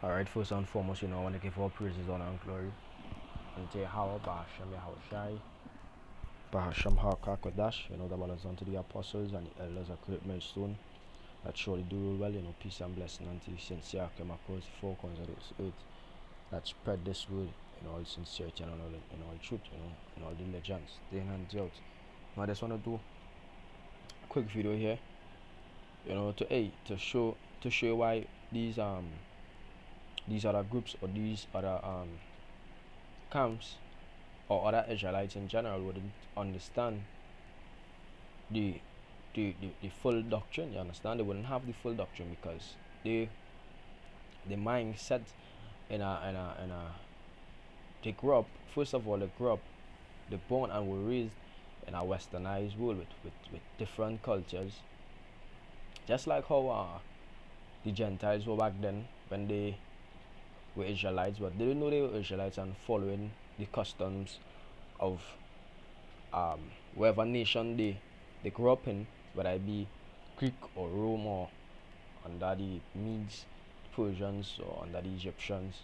Alright, first and foremost, I want to give all praises, honor, and glory unto Yahweh, Bahasham Yahushai, Bahasham HaKakodash, that one is unto the apostles and the elders of great millstone that surely do rule well, peace and blessing unto the sincere came across the four corners of this earth that spread this word in all sincerity and in all truth, in all diligence, day in and day out. Now, I just want to do a quick video here, to show why these other groups or these other camps or other Israelites in general wouldn't understand the full doctrine. You understand? They wouldn't have the full doctrine because the mindset they grew up. First of all, they born and were raised in a westernized world with different cultures, just like how the Gentiles were back then when they were Israelites, but they didn't know they were Israelites and following the customs of whatever nation they grew up in, whether it be Greek or Rome or under the Medes, Persians, or under the Egyptians.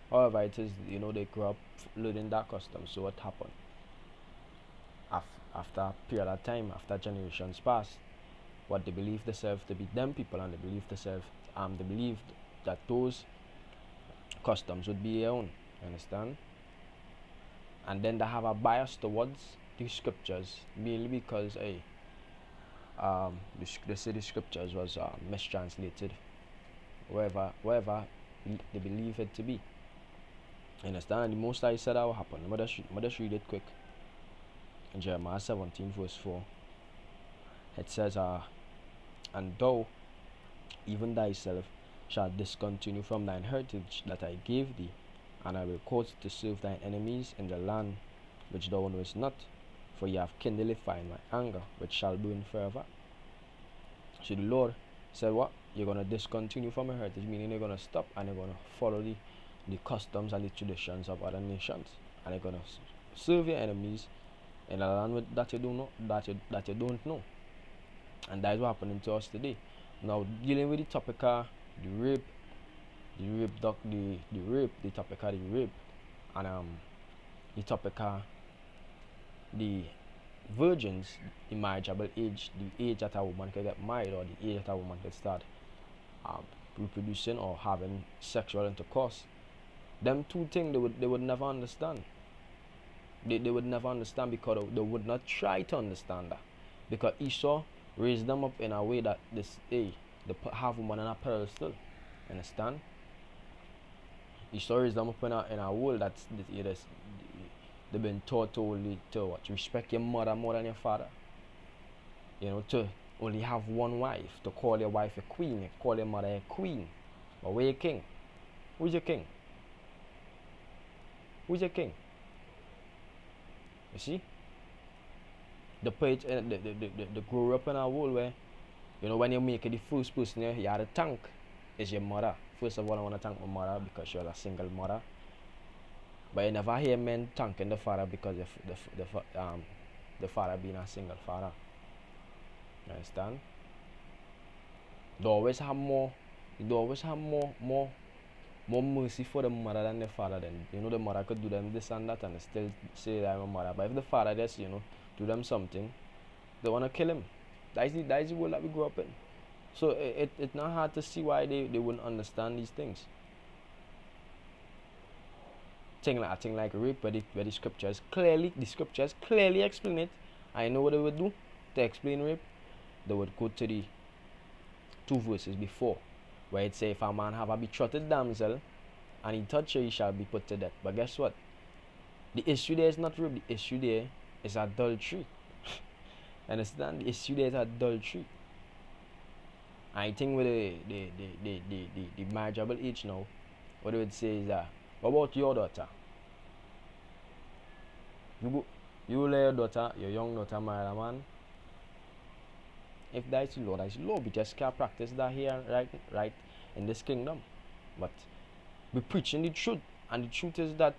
However it is, they grew up learning that custom. So what happened? After a period of time, after generations passed, what they believed themselves to be them people, and they believed that those customs would be their own, understand? And then they have a bias towards the scriptures, mainly because they say the scriptures was mistranslated, wherever they believe it to be, understand? And the most I said that will happen. I'm just read it quick. In Jeremiah 17 verse 4, it says, and thou, even thyself, shalt discontinue from thine heritage that I gave thee, and I will cause to serve thine enemies in the land which thou knowest not, for ye have kindled a fire in my anger, which shall burn forever. So the Lord said, what? You're going to discontinue from your heritage, meaning you're going to stop and you're going to follow the customs and the traditions of other nations, and you're going to serve your enemies in a land that you don't know, that you don't know. And that is what happening to us today. Now, dealing with the topic of the rape, the topic of the rape, and the topic of the virgins, the marriageable age, the age that a woman can get married, or the age that a woman can start reproducing or having sexual intercourse. Them two things they would never understand. They would never understand because they would not try to understand that, because Esau raised them up in a way that they have woman on a pedestal, understand? Esau raised them up in a world that's they've been taught to only to respect your mother more than your father, to only have one wife, to call your wife a queen, call your mother a queen. But where your king? Who's your king? Who's your king? You see, they grow up in a world where, when you make it, the first person you have to thank is your mother. First of all, I want to thank my mother because she was a single mother. But you never hear men thanking the father because the father being a single father. You understand? They always have more mercy for the mother than the father. Then the mother could do them this and that and still say that I'm a mother. But if the father just do them something, they want to kill him. That is the world that we grew up in. So it's not hard to see why they wouldn't understand these things. Thing like rape, where the scriptures clearly explain it. I know what they would do to explain rape. They would go to the 2 verses before, where it say, if a man have a betrothed damsel and he touch her, he shall be put to death. But guess what? The issue there is not rape. The issue there is adultery. Understand? The issue there is adultery. I think with the marriageable age now, what they would say is that, what about your daughter? You let your daughter, your young daughter, marry a man. If that is law, that is law. We just can't practice that here, right in this kingdom. But we're preaching the truth, and the truth is that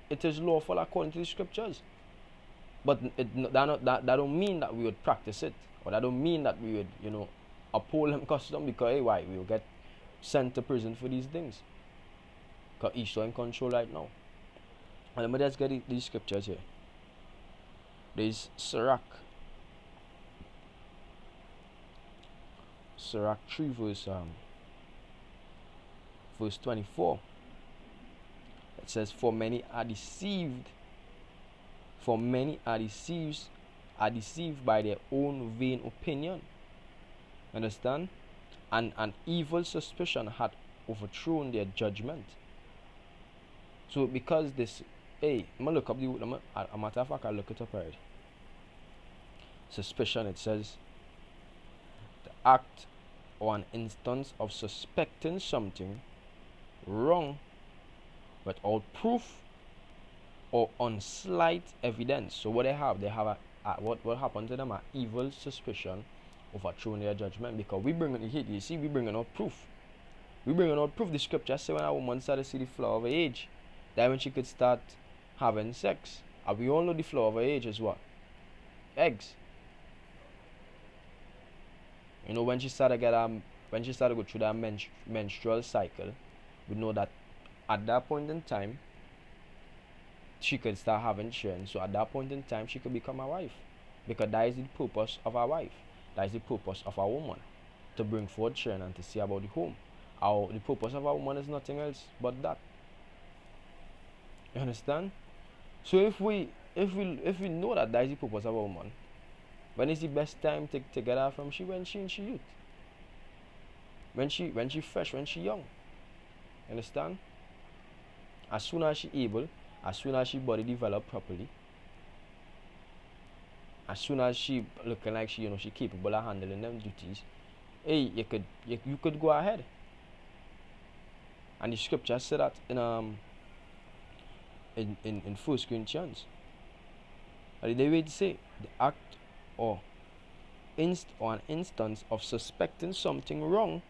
it is lawful according to the scriptures. But that don't mean that we would practice it, or that don't mean that we would, uphold them custom, because why? We will get sent to prison for these things. Because Esau in control right now. And let me just get these scriptures here. There's Sirach 3 verse 24. It says, for many are deceived by their own vain opinion. Understand? And an evil suspicion had overthrown their judgment. So because this, I'm gonna look up a matter of fact, I'll look it up already. Suspicion, it says, the act or an instance of suspecting something wrong without proof or on slight evidence. So what they have what happened to them, are evil suspicion overthrowing their judgment. Because we bring it, you see, we bringing out proof. The scripture say when a woman started to see the flower of her age, that when she could start having sex. And we all know the flower of her age is what? Eggs. You know, when she started go through that menstrual cycle, we know that at that point in time she could start having children. So at that point in time she could become a wife. Because that is the purpose of a wife. That is the purpose of a woman. To bring forth children and to see about the home. The purpose of a woman is nothing else but that. You understand? So if we know that is the purpose of a woman, when is the best time to get her from when she youth? When she fresh, when she young. You understand? As soon as she able, as soon as she body develop properly, as soon as she looking like she capable of handling them duties, you could go ahead. And the scripture said that in 1 Corinthians. They would say the act or an instance of suspecting something wrong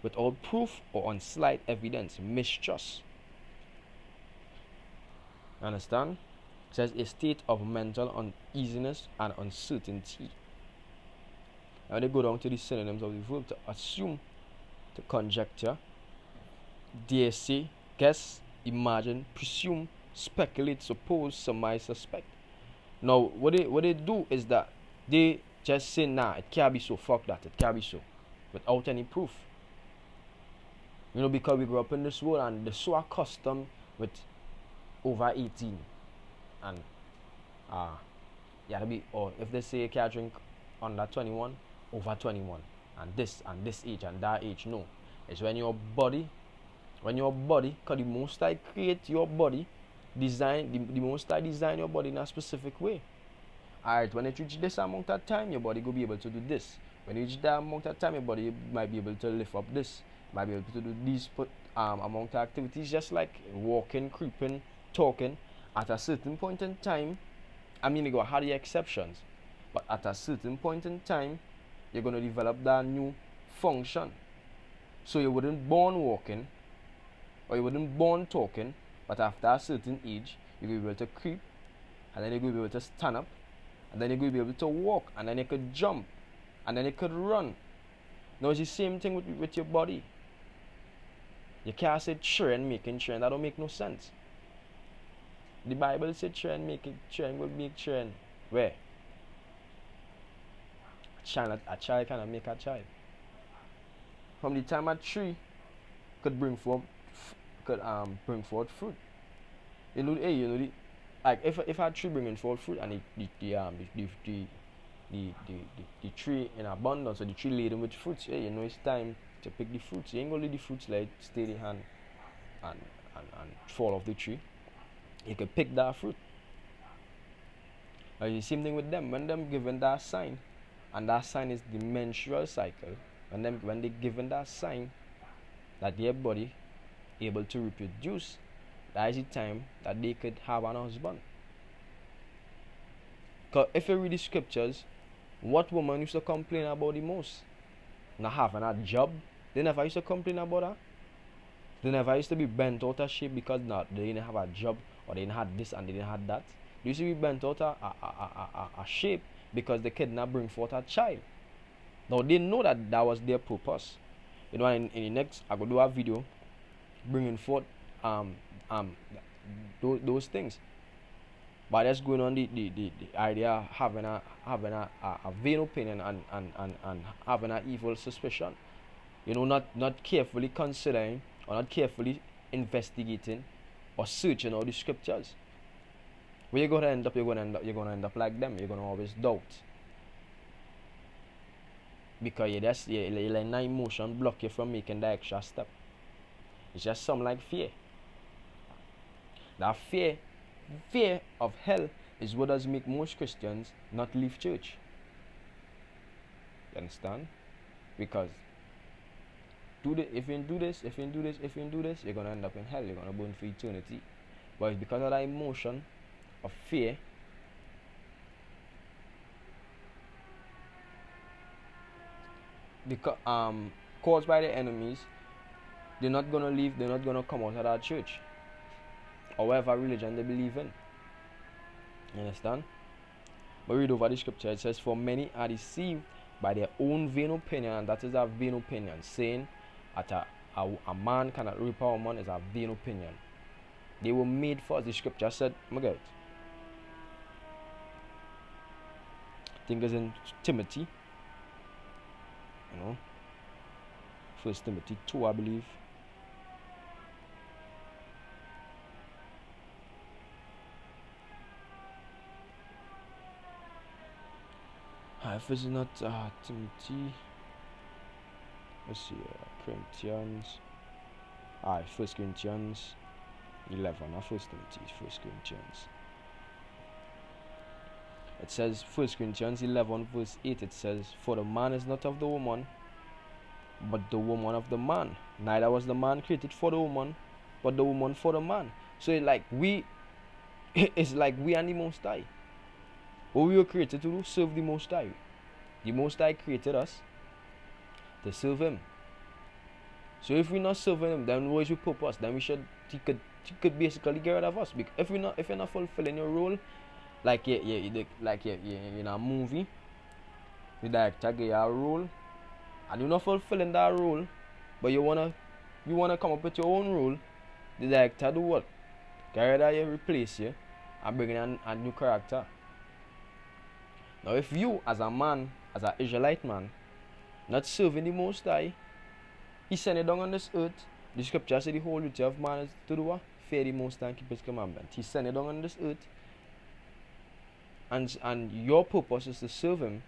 without proof or on slight evidence, mistrust. Understand? It says a state of mental uneasiness and uncertainty. Now they go down to the synonyms of the verb: to assume, to conjecture, dare say, guess, imagine, presume, speculate, suppose, surmise, suspect. Now what they do is that they just say, nah, it can't be so, fuck that, it can't be so, without any proof. You know, because we grew up in this world and they're so accustomed with over 18 and or if they say you can't drink under 21, over 21, and this age and that age. No, it's when your body, because the Most High create your body, the Most High design your body in a specific way. Alright, when it reaches this amount of time, your body will be able to do this. When you reach that amount of time, your body might be able to lift up this, might be able to do these amount of activities, just like walking, creeping, talking. At a certain point in time, you go have the exceptions, but at a certain point in time, you're going to develop that new function. So you wouldn't born walking, or you wouldn't born talking, but after a certain age, you'll be able to creep, and then you're going to be able to stand up, and then you're going to be able to walk, and then you could jump, and then you could run. Now it's the same thing with your body. You can't say making trend. That don't make no sense. The Bible said trend will make trend. Where? A child cannot make a child. From the time a tree could bring forth fruit. Like if a tree bringing forth fruit and the tree in abundance, or the tree laden with fruits, it's time to pick the fruits. You ain't gonna leave the fruits like stay in hand and fall off the tree. You can pick that fruit. The same thing with them. When them given that sign, and that sign is the menstrual cycle, when they given that sign that their body able to reproduce, that is the time that they could have an husband. Because if you read the scriptures, what woman used to complain about the most? Not having a job. They never used to complain about that. They never used to be bent out of shape because they didn't have a job, or they didn't have this and they didn't have that. They used to be bent out of a shape because they could not bring forth a child. Now they know that was their purpose. You know, in the next, I will do a video bringing forth um um those things. But that's going on the idea of having a vain opinion and having an evil suspicion. Not carefully considering or not carefully investigating or searching all the scriptures. Where you're gonna end up, you're gonna end up like them. You're gonna always doubt. Because you let an emotion block you from making the extra step. It's just something like fear. That fear of hell is what does make most Christians not leave church. You understand? Because if you do this, you're gonna end up in hell. You're gonna burn for eternity. But it's because of that emotion of fear because caused by the enemies, they're not gonna leave. They're not gonna come out of that church or whatever religion they believe in. You understand? But read over the scripture. It says, "For many are deceived by their own vain opinion," and that is a vain opinion. Saying that a man cannot rape a woman is a vain opinion. They were made for us. The scripture said, my God, I think it's in Timothy. First Timothy 2, I believe. If it's not Timothy, let's see, Corinthians. First Corinthians 11, not First Timothy, First Corinthians. It says, 1 Corinthians 11 verse 8, it says, "For the man is not of the woman, but the woman of the man. Neither was the man created for the woman, but the woman for the man." So it's like we and the Most High. What we were created to do, serve the Most High. The Most High created us to serve Him. So if we're not serving Him, then what is your purpose? Then He could basically get rid of us. Because if you're not fulfilling your role, like in a movie, the director give you a role, and you're not fulfilling that role, but you wanna come up with your own role, the director do what? Get rid of you, replace you, and bring in a new character. Now if you as a man, as an Israelite man, not serving the Most High, He sent you down on this earth. The scripture said the whole duty of man is to do what? Fear the Most High and keep His commandment. He sent you down on this earth, and your purpose is to serve Him.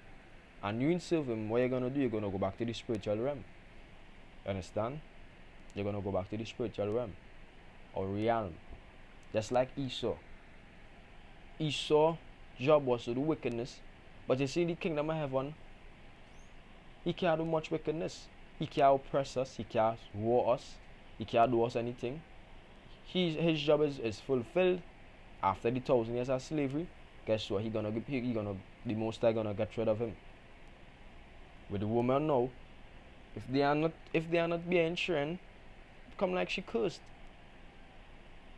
And you ain't serve Him, what you're gonna do? You're gonna go back to the spiritual realm. You understand? You're gonna go back to the spiritual realm or realm. Just like Esau. Esau's job was to do wickedness, but you see the kingdom of heaven, he can't do much wickedness. He can't oppress us, he can't war us, he can't do us anything. His job is fulfilled after the 1,000 years of slavery. Guess what? The Most High gonna get rid of him. With the woman now, if they are not being trained, come like she cursed.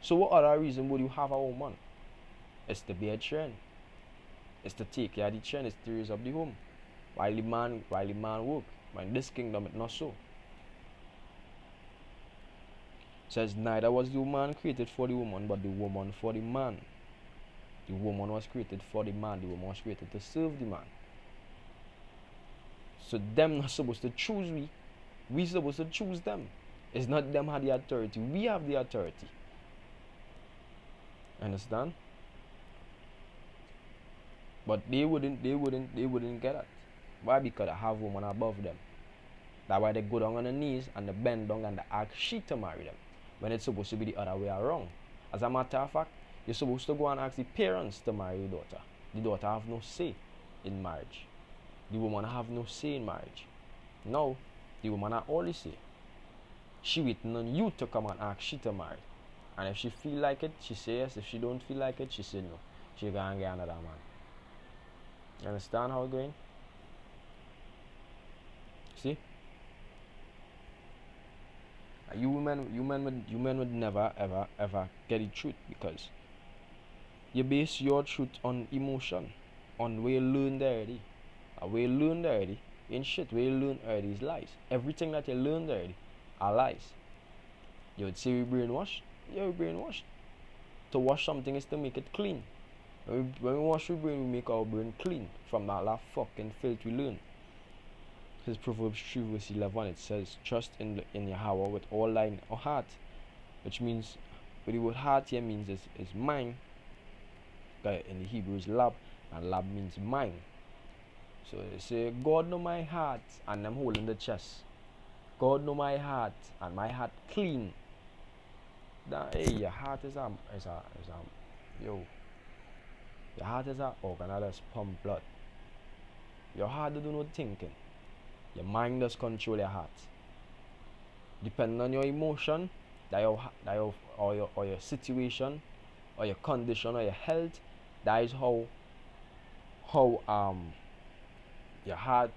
So what other reason would you have a woman? It's to be a trained. It's to take care of the train, it's to raise up the home. While the man work. But in this kingdom it's not so. It says, "Neither was the woman created for the woman, but the woman for the man." The woman was created for the man. The woman was created to serve the man. So them not supposed to choose we. We supposed to choose them. It's not them have the authority. We have the authority. Understand? But they wouldn't get that. Why? Because I have women above them. That's why they go down on their knees and they bend down and they ask she to marry them. When it's supposed to be the other way around. As a matter of fact, you're supposed to go and ask the parents to marry your daughter. The daughter have no say in marriage. The woman have no say in marriage. No, the woman have all the say. She waiting on you to come and ask she to marry. And if she feel like it, she say yes. If she don't feel like it, she say no. She gonna get another man. You understand how it's going? See? You men would never ever get the truth, because you base your truth on emotion, on where you learned already. And where you learned already ain't shit. Where you learned already is lies. Everything that you learned already are lies. You would say we brainwashed. Yeah, we're brainwashed. To wash something is to make it clean. When we wash our brain, we make our brain clean from that last fucking filth we learn. His Proverbs 3 verse 11, it says, trust in Yahweh with all thine heart, which means, with the word heart here means is mind. In the Hebrew is lab, and lab means mind. So they say, God know my heart, and I'm holding the chest. God know my heart, and my heart clean. That, hey, your heart yo, your heart is an organ that does pump blood. Your heart do no thinking. Your mind does control your heart. Depending on your emotion, or your situation, or your condition, or your health, that is how your heart,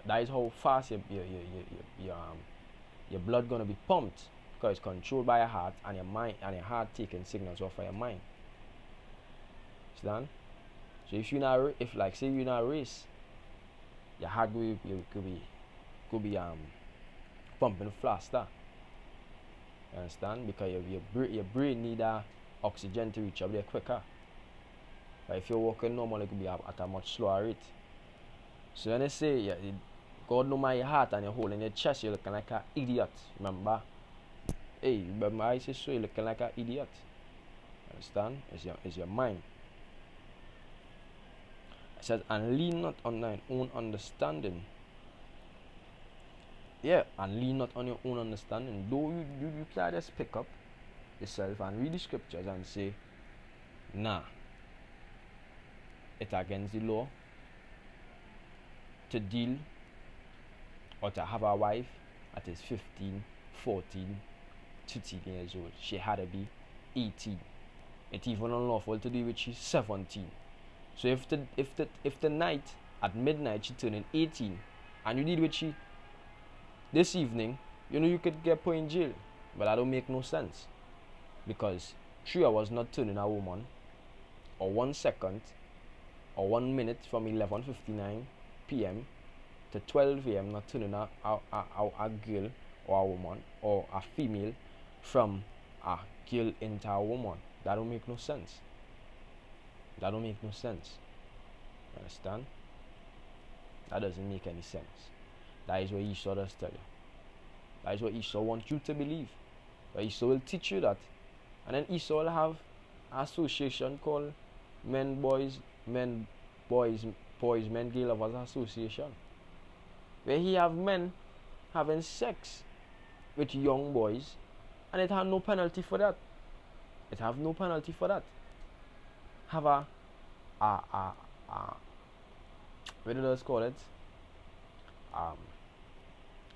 that is how fast your blood gonna be pumped, because it's controlled by your heart, and your mind and your heart taking signals off of your mind. Understand? So if say you're in a race, your heart could be pumping faster. You understand? Because your brain need oxygen to reach up there quicker. But if you're walking normal, it could be at a much slower rate. So when they say God know my heart and you're holding your chest, you're looking like an idiot. Remember? Hey, remember I say so, you're looking like an idiot. Understand? It's your mind. It says, and lean not on thine own understanding. Yeah, and lean not on your own understanding. Though you can just pick up yourself and read the scriptures and say, nah, it's against the law to deal or to have a wife that is 15, 14, 15 years old. She had to be 18. It's even unlawful to do with she's 17. So if the night at midnight she turning 18 and you did with she this evening, you could get put in jail. But that don't make no sense. Because 3 hours not turning a woman, or 1 second, or 1 minute from 11:59 p.m. to 12 a.m. not turning a girl or a woman or a female from a girl into a woman. That don't make no sense. That don't make no sense. Understand? That doesn't make any sense. That is what Esau does tell you. That is what Esau wants you to believe. But Esau will teach you that. And then Esau will have an association called Men Boys Men Gay Lovers Association, where he have men having sex with young boys, and it have no penalty for that. It have no penalty for that. Have a what do they call it?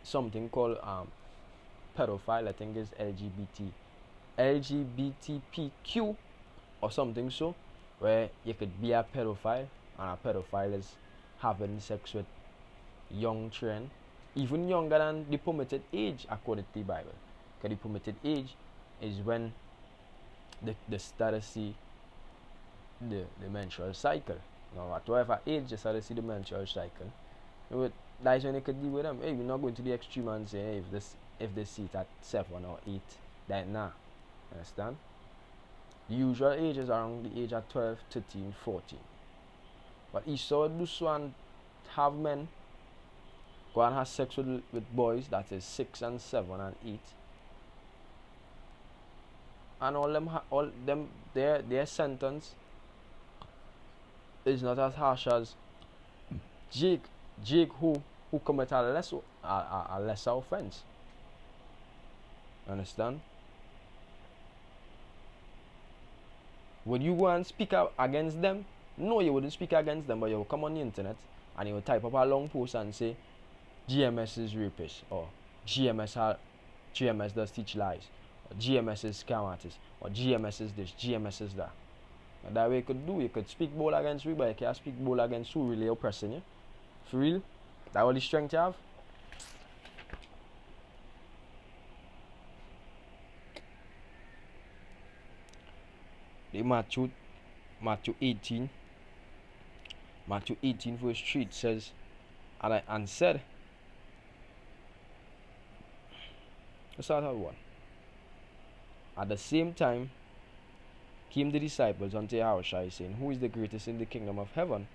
Something called pedophile. I think is LGBTQ or something, so where you could be a pedophile, and a pedophile is having sex with young children, even younger than the permitted age according to the Bible. Because the permitted age is when they start to see the menstrual cycle. Now at whatever age they start to see the menstrual cycle, that is when they could deal with them. Hey, we're not going to the extreme and say, hey, if they see it at 7 or 8, then nah. Understand? The usual age is around the age of 12, 13, 14. But Esau do so and have men go and have sex with boys that is 6 and 7 and 8. And all them their sentence is not as harsh as Jake who commit a lesser offense. Understand? Would you go and speak out against them? No, you wouldn't speak against them, but you will come on the internet and you will type up a long post and say GMS is rapist, or GMS does teach lies, or GMS is scam artist, or GMS is this, GMS is that. And that way you could speak bold against me, but you can't speak bold against who really oppressing you. For real? That all the strength you have? The Matthew 18 verse 3 it says, and I answered, let's start out one. At the same time came the disciples unto Yahushua, saying, who is the greatest in the kingdom of heaven?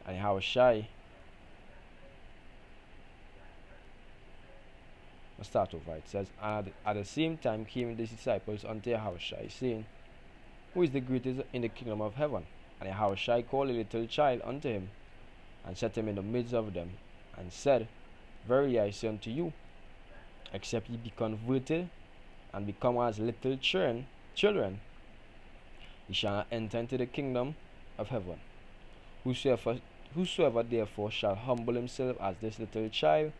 And Yahushua, let's start over. It says, and at the same time came the disciples unto Yahushua, saying, who is the greatest in the kingdom of heaven? And Yahushua called a little child unto him, and set him in the midst of them, and said, verily I say unto you, except ye be converted, and become as little children, ye shall not enter into the kingdom of heaven. Whosoever therefore shall humble himself as this little child,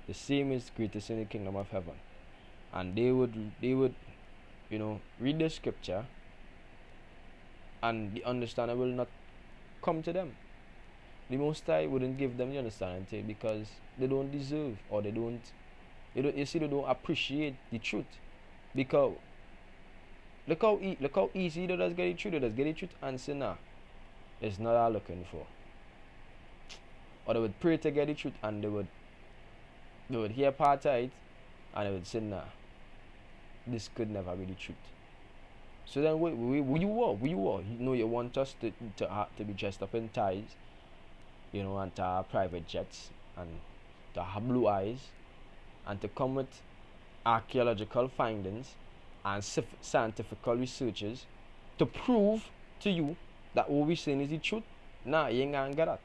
the same is greatest in the kingdom of heaven. And they would read the scripture, and the understanding will not come to them. The Most High wouldn't give them the understanding to it, because they don't deserve, or they don't appreciate the truth. Because look how easy they just get the truth. They just get the truth and say, nah, it's not what I'm looking for. Or they would pray to get the truth, and they would hear part of it, and they would say, nah, this could never be the truth. So then who you are? You want us to be dressed up in ties, and to have private jets, and to have blue eyes, and to come with archaeological findings and scientific researches to prove to you that what we're saying is the truth. Nah, you ain't gonna get that.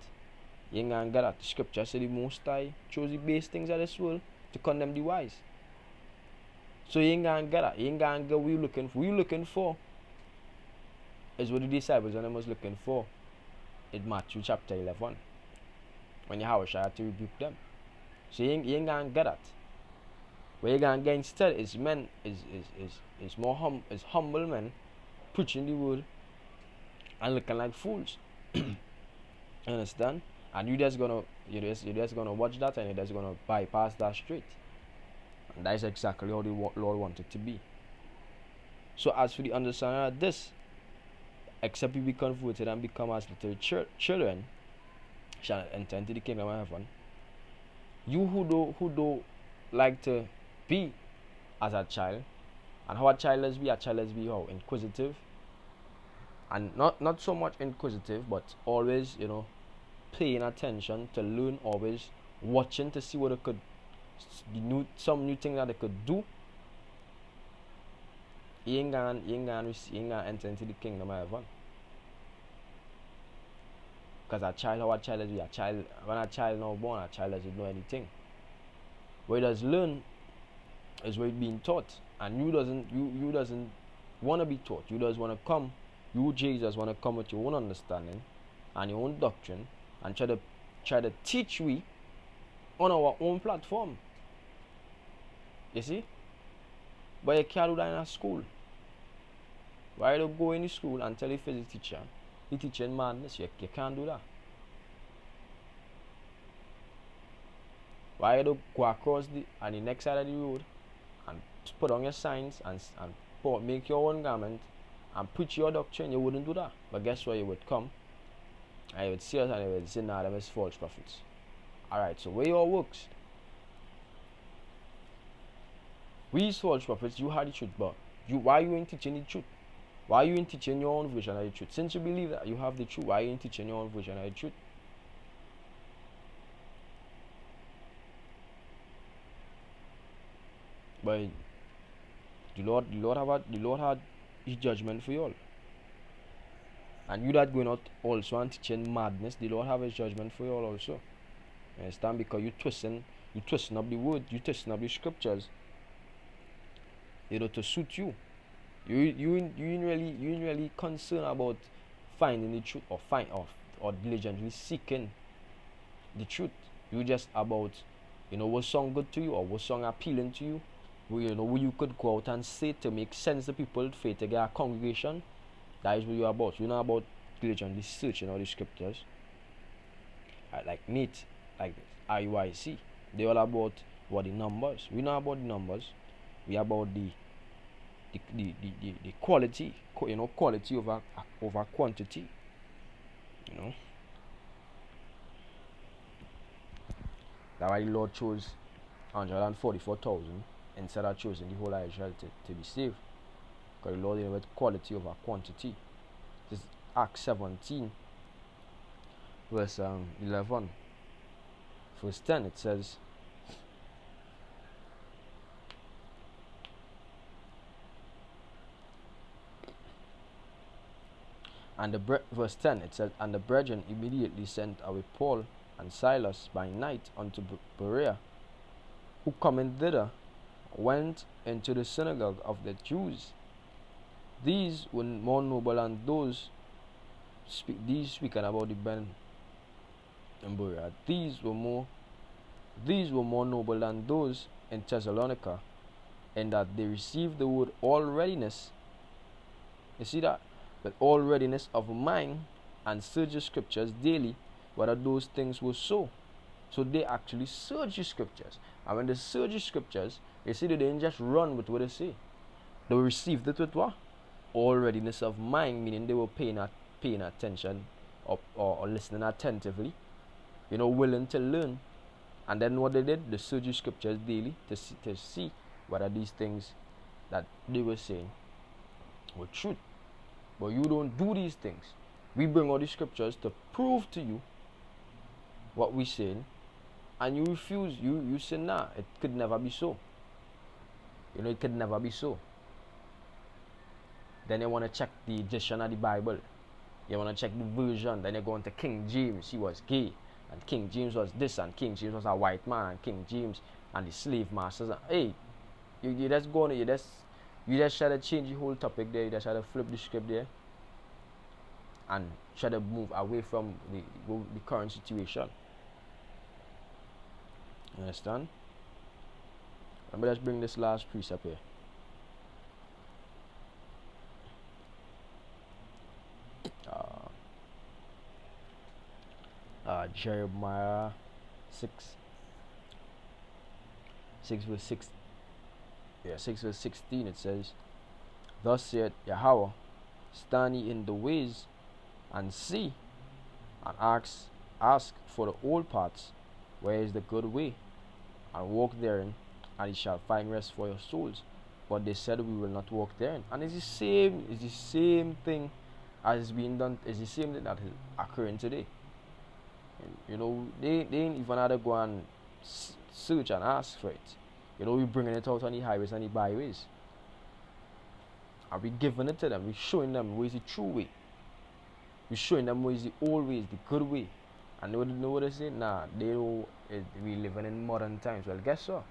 You ain't gonna get that. The scripture said the Most High chose the base things of this world to condemn the wise. So you ain't gonna get that. You ain't gonna get what you're looking for. What you're looking for is what the disciples and them was looking for in Matthew chapter 11, when Yahushua had to rebuke them. So you ain't gonna get that. What you're gonna get instead is humble men preaching the word and looking like fools. Understand? And you're just gonna watch that, and you're just gonna bypass that straight. And that's exactly how the Lord wanted to be. So as for the understanding of this, except you be converted and become as little children, shall enter into the kingdom of heaven. You who do like to be as a child, and how a child is be how? Inquisitive. And not so much inquisitive, but always, paying attention to learn, always watching to see what they could some new thing that they could do. You ain't gonna enter into the kingdom of heaven. Because how a child is a child. When a child now born, a child doesn't know anything. What he does learn is what he's being taught, and you doesn't want to be taught. You just want to come. You Jesus want to come with your own understanding and your own doctrine, and try to teach we on our own platform. You see? But you can't do that in a school. Why do you go in the school and tell the physics teacher the teaching madness? You can't do that. Why do you go across the next side of the road and put on your signs and make your own garment and preach your doctrine? You wouldn't do that. But guess what? You would come and you would see us and you would say, nah, them is false prophets. Alright, so where your works? We is false prophets, you had the truth, but why you ain't teaching the truth? Why you ain't teaching your own version of the truth? Since you believe that you have the truth, why you ain't teaching your own version of the truth? But the Lord had his judgment for you all. And you that going out also and teaching madness, the Lord have his judgment for you all also. You understand? Because you twisting up the word, you twisting up the scriptures, to suit you. You ain't really concerned about finding the truth or diligently seeking the truth. You just about what song good to you or what song appealing to you. What you could go out and say to make sense to people, faith to get a congregation. That is what you're about. You're not about diligently searching all the scriptures. Like NEAT, like IUIC. They're all about the numbers. We're not about the numbers. We're about the quality, quality over quantity. That's why the Lord chose 144,000 instead of choosing the whole of Israel to be saved. Because the Lord dealing with quality over quantity. This is Acts 17, verse 11. Verse 10, it says, verse 10, it says, and the brethren immediately sent away Paul and Silas by night unto Berea, who coming thither went into the synagogue of the Jews. These were more noble than those speaking about the Ben in Berea. These were more noble than those in Thessalonica, in that they received the word all readiness. You see that? With all readiness of mind, and search the scriptures daily whether those things were so. So they actually search the scriptures. And when they search the scriptures, you see, they didn't just run with what they say. They received it with what? All readiness of mind, meaning they were paying attention or listening attentively, willing to learn. And then what they did, they searched the scriptures daily to see whether these things that they were saying were truth. But you don't do these things. We bring all the scriptures to prove to you what we're saying, and you refuse. You say, nah, it could never be so. It could never be so. Then you want to check the edition of the Bible. You want to check the version. Then you go into King James. He was gay, and King James was this, and King James was a white man, and King James and the slave masters. Hey, you just go on. You just try to change the whole topic there. You just try to flip the script there and try to move away from the current situation. You understand? Let me just bring this last precept here. Jeremiah 6 verse 6. 6 verse 16, it says, thus saith Yahweh, stand ye in the ways and see, and ask for the old paths, where is the good way, and walk therein, and ye shall find rest for your souls. But they said, we will not walk therein. And it's the same thing as is being done. It's the same thing that is occurring today. They ain't even had to go and search and ask for it. We're bringing it out on the highways and the byways. And we're giving it to them. We're showing them where is the true way. We're showing them where is the old way, the good way. And they know what they say? Nah, they know we living in modern times. Well, guess what?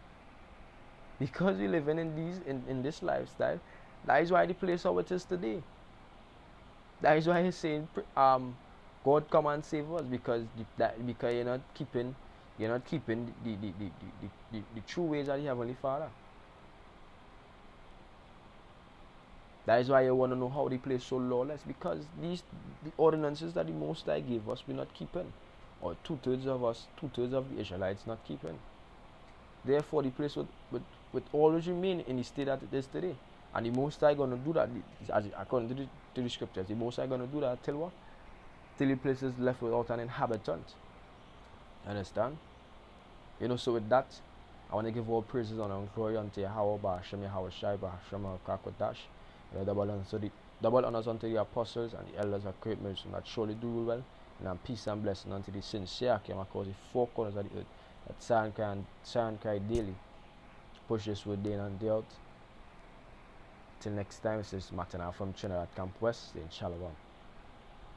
Because we're living in this lifestyle, that is why the place how it is today. That is why he's saying, God come and save us, because you're not keeping the true ways of the Heavenly Father. That is why you want to know how the place so lawless, because the ordinances that the Most High gave us, we're not keeping, or two-thirds of the Israelites not keeping. Therefore, the place would always remain in the state that it is today. And the Most High gonna do that, according to the scriptures. The Most High gonna do that till what? Till the place is left without an inhabitant. Understand? So with that, I want to give all praises and glory unto Yahweh, Ba'ashem Yahweh Shai, Ba'ashem Kakodash. Double honors unto the apostles and the elders of great mercy that surely do well, and peace and blessing unto the sincere came across the four corners of the earth, that sign cry daily. Push this word day in and day out. Till next time, this is Matana from Trinidad Camp West in Shalom.